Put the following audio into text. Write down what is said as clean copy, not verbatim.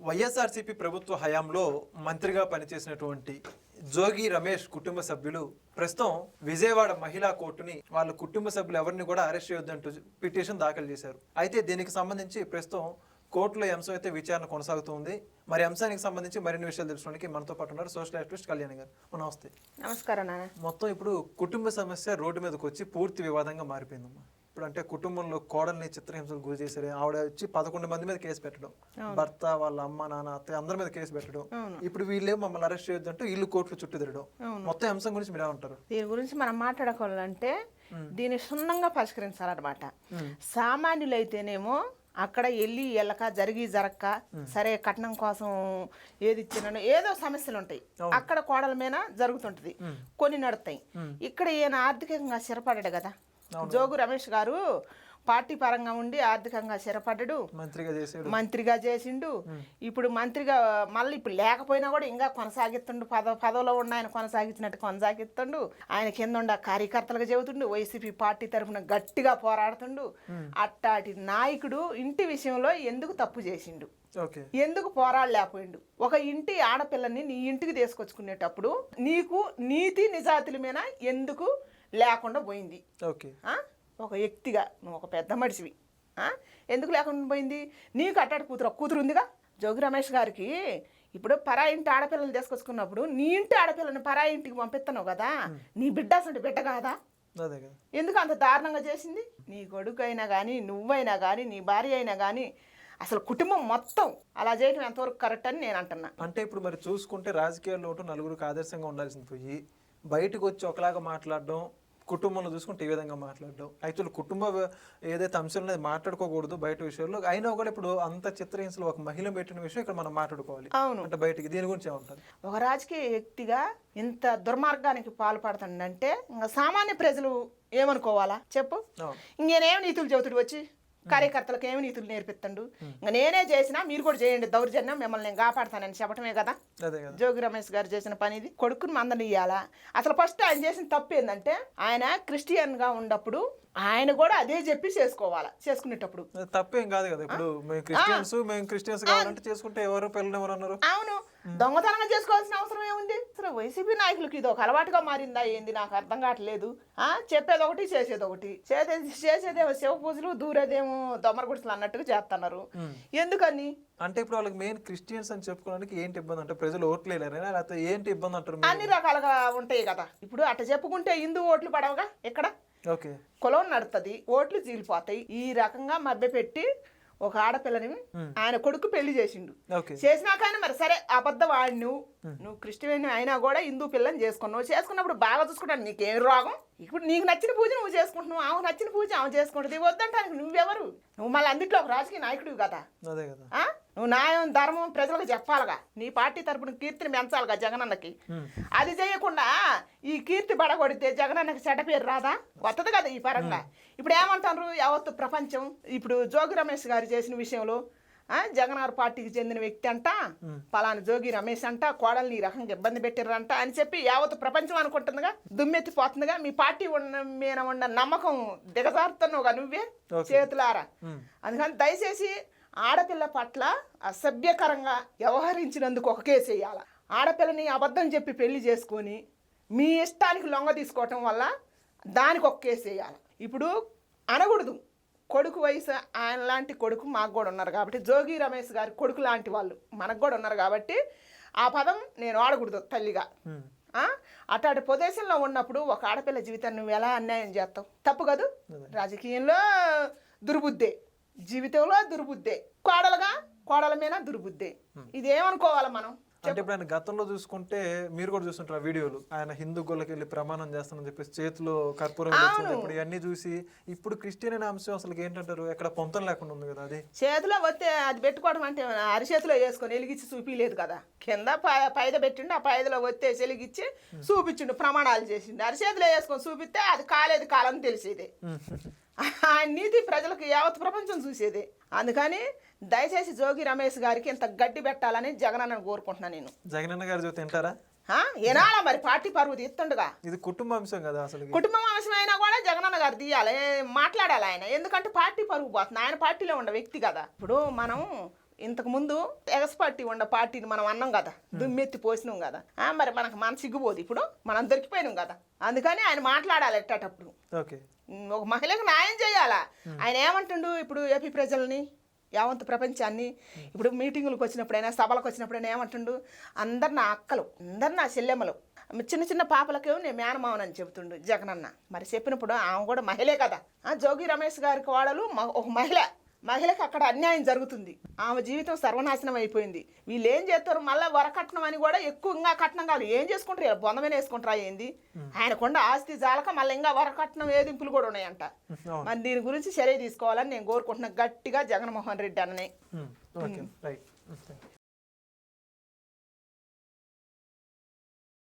వైఎస్ఆర్సీపీ ప్రభుత్వ హయాంలో మంత్రిగా పనిచేసినటువంటి జోగి రమేష్ కుటుంబ సభ్యులు ప్రస్తుతం విజయవాడ మహిళా కోర్టుని వాళ్ళ కుటుంబ సభ్యులు ఎవరిని కూడా అరెస్ట్ చేయొద్దంటూ పిటిషన్ దాఖలు చేశారు. అయితే దీనికి సంబంధించి ప్రస్తుతం కోర్టులో ఈ అంశం అయితే విచారణ కొనసాగుతుంది. మరి అంశానికి సంబంధించి మరిన్ని విషయాలు తెలుసుకోవడానికి మనతో పాటు ఉన్నారు సోషల్ యాక్టివిస్ట్ కళ్యాణి గారు. నమస్తే. నమస్కారం నాన్న. మొత్తం ఇప్పుడు కుటుంబ సమస్య రోడ్డు మీదకి వచ్చి పూర్తి వివాదంగా మారిపోయిందమ్మా. ఇప్పుడు అంటే కుటుంబంలో కోడల్ని చిత్రహింసలు గురి చేశారు. ఆవిడ వచ్చి 11 మంది మీద కేసు పెట్టడం, భర్త వాళ్ళ అమ్మ నాన్న అత్తయ్య అందరి మీద కేసు పెట్టడం, ఇప్పుడు వీళ్ళే మమ్మల్ని అరెస్ట్ చేయొద్దంటూ ఇల్లు కోర్టులు చుట్టూ తిరగడం. మొత్తం అంశం గురించి మీరు ఏమంటారు? దీని గురించి మనం మాట్లాడుకోవాలంటే దీన్ని క్షుణ్ణంగా పరిష్కరించాలన్నమాట. సామాన్యులైతేనేమో అక్కడ వెళ్ళక జరక్క సరే కట్నం కోసం ఏది ఇచ్చినానో ఏదో సమస్యలు ఉంటాయి, అక్కడ కోడల మీద జరుగుతుంటది, కొన్ని నడుతాయి. ఇక్కడ ఈయన ఆర్థికంగా స్థిరపడ్డాడు కదా, జోగు రమేష్ గారు పార్టీ పరంగా ఉండి ఆర్థికంగా స్థిరపడ్డాడు, మంత్రిగా చేసిండు. ఇప్పుడు మంత్రిగా మళ్ళీ ఇప్పుడు లేకపోయినా కూడా ఇంకా కొనసాగిస్తుండు, పదవిలో ఉన్న ఆయన కొనసాగించినట్టు కొనసాగిస్తుండు. ఆయన కింద ఉండ కార్యకర్తలుగా చెబుతుండు, వైసీపీ పార్టీ తరఫున గట్టిగా పోరాడుతుండు. అట్టాటి నాయకుడు ఇంటి విషయంలో ఎందుకు తప్పు చేసిండు, ఎందుకు పోరాడలేకపోయిండు? ఒక ఇంటి ఆడపిల్లని నీ ఇంటికి తీసుకొచ్చుకునేటప్పుడు నీకు నీతి నిజాతుల మీద ఎందుకు లేకుండా పోయింది? ఒక వ్యక్తిగా నువ్వు ఒక పెద్ద మనిషివి, ఎందుకు లేకుండా పోయింది? నీకు అట్టాడు కూతురు ఉందిగా. జోగి రమేష్ గారికి ఇప్పుడు పరా ఇంటి ఆడపిల్లలు తీసుకొచ్చుకున్నప్పుడు నీ ఇంటి ఆడపిల్లని పరా ఇంటికి పంపిస్తున్నావు కదా, నీ బిడ్డ అసలు బిడ్డ కాదా? ఎందుకు అంత దారుణంగా చేసింది? నీ కొడుకు అయినా కానీ, నువ్వైనా కానీ, నీ భార్య అయినా కానీ, అసలు కుటుంబం మొత్తం అలా చేయడం ఎంతవరకు కరెక్ట్ అని నేను అంటున్నా. అంటే ఇప్పుడు మరి చూసుకుంటే రాజకీయాల్లో నలుగురికి ఆదర్శంగా ఉండాల్సింది పోయి బయటకు వచ్చి ఒకలాగా మాట్లాడడం, కుటుంబంలో చూసుకుంటే ఈ విధంగా మాట్లాడడం. యాక్చువల్ కుటుంబ ఏదైతే అంశం అనేది మాట్లాడుకోకూడదు బయట విషయంలో, అయినా కూడా ఇప్పుడు అంత చిత్రహింసలు ఒక మహిళ పెట్టిన విషయం ఇక్కడ మనం మాట్లాడుకోవాలి. అవును, అంటే బయటికి దీని గురించి ఏమంటారు? ఒక రాజకీయ వ్యక్తిగా ఇంత దుర్మార్గానికి పాల్పడుతుందంటే ఇంకా సామాన్య ప్రజలు ఏమనుకోవాలా చెప్పు? ఇంకేనేం నీతులు చెబుతుడు వచ్చి కార్యకర్తలకు ఏమి నీతులు నేర్పిస్తాడు? ఇంకా నేనే చేసినా మీరు కూడా చేయండి దౌర్జన్యం, మిమ్మల్ని నేను కాపాడతానని చెప్పటమే కదా జోగి రమేష్ గారు చేసిన పని. ఇది కొడుకుని మందని ఇయ్యాలా? అసలు ఫస్ట్ ఆయన చేసిన తప్పు ఏంటంటే ఆయన క్రిస్టియన్ గా ఉన్నప్పుడు ఆయన కూడా అదే చెప్పి చేసుకునేటప్పుడు తప్పేం కాదు కదా. ఇప్పుడు మేము క్రిస్టియన్స్ కావాలంటే చేసుకుంటే ఎవరు పిల్లలు ఎవరు అన్నారు? అవును, దొంగతనంగా చేసుకోవాల్సిన అవసరం ఏముంది? అసలు వైసీపీ నాయకులకి ఇది ఒక అలవాటుగా మారిందా ఏంది నాకు అర్థం కావట్లేదు. చెప్పేది ఒకటి చేసేది ఒకటి, చేసేదేమో శివ పూజలు, దూరేదేమో దొమ్మర గుడిసెలు అన్నట్టుగా చేస్తున్నారు. ఎందుకని అంటే ఇప్పుడు వాళ్ళకి మెయిన్ క్రిస్టియన్స్ అని చెప్పుకోవడానికి ఏంటి ఇబ్బంది? అంటే ప్రజలు ఓట్లు వేయలేరైనా లేకపోతే ఏంటి ఇబ్బంది అంటారు? అన్ని రకాలుగా ఉంటాయి కదా. ఇప్పుడు అట్ట చెప్పుకుంటే హిందూ ఓట్లు పడవగా ఇక్కడ కులం నడుతుంది, ఓట్లు చీలిపోతాయి. ఈ రకంగా మభ్యపెట్టి ఒక ఆడపిల్లని ఆయన కొడుకు పెళ్లి చేసిండు. చేసినాక మరి సరే అబద్ధం వాడి నువ్వు క్రిస్టియన్ అయినా కూడా హిందూ పిల్లని చేసుకున్నావు. చేసుకున్నప్పుడు బాగా చూసుకుంటాను, నీకేం రోగం? ఇప్పుడు నీకు నచ్చిన పూజ నువ్వు చేసుకుంటున్నావు, ఆమె నచ్చిన పూజ ఆమె చేసుకుంటుంది. వద్దంటానికి నువ్వెవరు? నువ్వు మళ్ళీ అందుట్లో ఒక రాజకీయ నాయకుడు కదా. నువ్వు న్యాయం ధర్మం ప్రజలకు చెప్పాలిగా, నీ పార్టీ తరపున కీర్తిని పెంచాలిగా జగనన్నకి. అది చేయకుండా ఈ కీర్తి పడగొడితే జగనన్నకి చెడ్డ పేరు రాదా? వస్తుంది కదా ఈ పరంగా. ఇప్పుడు ఏమంటారు యావత్తు ప్రపంచం? ఇప్పుడు జోగి రమేష్ గారు చేసిన విషయంలో జగన్నార్ పార్టీకి చెందిన వ్యక్తి అంట, పలానా జోగి రమేష్ అంట కోడల్ని ఈ రకంగా ఇబ్బంది పెట్టారంట అని చెప్పి యావత్ ప్రపంచం అనుకుంటుందిగా, దుమ్మెత్తిపోతుందిగా. మీ పార్టీ మీద ఉన్న నమ్మకం దిగజారుతున్నావుగా నువ్వే చేతులారా. అందుకని దయచేసి ఆడపిల్ల పట్ల అసభ్యకరంగా వ్యవహరించినందుకు ఒక కేసు వేయాలి. ఆడపిల్లని అబద్ధం చెప్పి పెళ్లి చేసుకొని మీ ఇష్టానికి లొంగ తీసుకోవటం వల్ల దానికి ఒక కేసు వేయాలి. ఇప్పుడు అనకూడదు కొడుకు వయసు, ఆయన లాంటి కొడుకు మాకు కూడా ఉన్నారు కాబట్టి, జోగి రమేష్ గారి కొడుకు లాంటి వాళ్ళు మనకు కూడా ఉన్నారు కాబట్టి ఆ పదం నేను వాడకూడదు తల్లిగా. అట్లాంటి ప్రదేశంలో ఉన్నప్పుడు ఒక ఆడపిల్ల జీవితాన్ని నువ్వు ఎలా అన్యాయం చేస్తావు? తప్పు కాదు. రాజకీయంలో దుర్బుద్ధే, జీవితంలో దుర్బుద్ధే, కోడల మీద దుర్బుద్ధే. ఇదేమనుకోవాలి మనం? అంటే ఇప్పుడు ఆయన గతంలో చూసుకుంటే మీరు కూడా చూస్తుంటారు వీడియోలు, ఆయన హిందూ గుళ్ళకి వెళ్ళి ప్రమాణం చేస్తానని చెప్పేసి చేతిలో కర్పూరం ఇప్పుడు ఇవన్నీ చూసి ఇప్పుడు క్రిస్టియన్ అనే అంశం అసలు ఏంటంటారు? ఎక్కడ పొంతం లేకుండా ఉంది కదా. అది చేతిలో వస్తే అది పెట్టుకోవడం అంటే అరిచేతిలో వేసుకొని వెలిగించి చూపించలేదు కదా, కింద పైద పెట్టిండు, ఆ పైదలో వస్తే వెలిగించి చూపించిండు, ప్రమాణాలు చేసిండు. అరిచేతిలో వేసుకొని చూపిస్తే అది కాలేదు కాలని తెలిసేదే. ఆయన నీతి ప్రజలకు యావత్ ప్రపంచం చూసేదే. అందుకని దయచేసి జోగి రమేష్ గారికి ఇంత గడ్డి పెట్టాలని జగనన్న కోరుకుంటున్నాను నేను. జగనన్న గారు తింటారా? ఏనాలా మరి పార్టీ పరువు తీస్తుండగా. ఇది కుటుంబ అంశం కదా, అసలు కుటుంబ అంశం అయినా కూడా జగనన్న గారు తీయాలి, మాట్లాడాలి ఆయన. ఎందుకంటే పార్టీ పరువు పోతుంది, ఆయన పార్టీలో ఉన్న వ్యక్తి కదా. ఇప్పుడు మనం ఇంతకు ముందు ఎగస్పార్టీ ఉన్న పార్టీని మనం అన్నాం కదా, దుమ్మెత్తి పోసినాం కదా, మరి మనకు మన సిగ్గుపోదు, ఇప్పుడు మనం దొరికిపోయినాం కదా, అందుకని ఆయన మాట్లాడాలి ఎట్టేటప్పుడు. ఓకే, ఒక మహిళకు న్యాయం చేయాలా. ఆయన ఏమంటుండు ఇప్పుడు ఏపీ ప్రజల్ని, యావంత్ ప్రపంచాన్ని, ఇప్పుడు మీటింగులకు వచ్చినప్పుడైనా సభలకు వచ్చినప్పుడైనా ఏమంటుండు, అందరు నా అక్కలు, అందరు నా చెల్లెమ్మలు, చిన్న చిన్న పాపలకేమో నేను మేనమావనని చెబుతుండు జగనన్న. మరి చెప్పినప్పుడు ఆమె కూడా మహిళే కదా. జోగి రమేష్ గారికి వాడలు ఒక మహిళకి అక్కడ అన్యాయం జరుగుతుంది, ఆమె జీవితం సర్వనాశనం అయిపోయింది. వీళ్ళు ఏం చేస్తారు, మళ్ళీ వరకట్నం అని కూడా ఎక్కువ ఇంకా కట్నం కాదు, ఏం చేసుకుంటారు, బొందమైన వేసుకుంటారా ఏంది, ఆయనకుండా ఆస్తి జాలక మళ్ళీ ఇంకా వరకట్నం వేధింపులు కూడా ఉన్నాయంట. మరి దీని గురించి చర్య తీసుకోవాలని నేను కోరుకుంటున్నా గట్టిగా జగన్మోహన్ రెడ్డి అన్ననే.